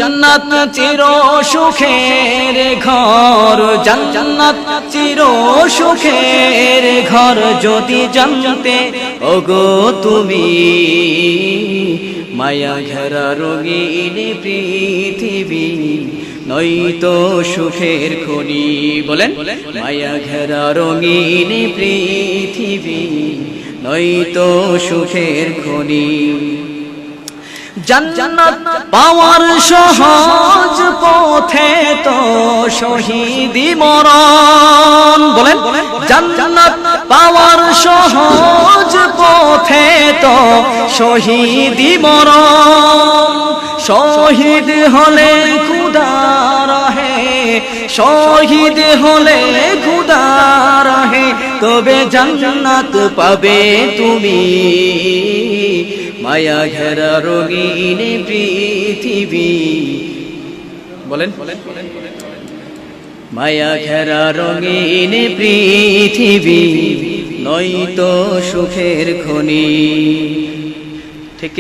জান্নাত চির সুখের ঘর, জান্নাত চির সুখের ঘর যদি জানতে ওগো তুমি, মায়া ঘেরা রঙিন পৃথিবী নয়তো সুখের খনি। বলেন, মায়া ঘেরা রঙিন পৃথিবী নয়তো সুখের খনি। জান্নাত পাওয়ার সহজ পথে তো শহীদি মরণ। বলেন, জান্নাত পাওয়ার সহজ পথে তো শহীদি মরণ। শহীদ হলে খুদার রাহে, শহীদ হলে খুদার রাহে, তবে জান্নাত পাবে তুমি। মায়া ঘেরা রঙিন পৃথিবী, বলেন, মায়া ঘেরা রঙিন পৃথিবী নয়তো সুখের খনি। ঠিক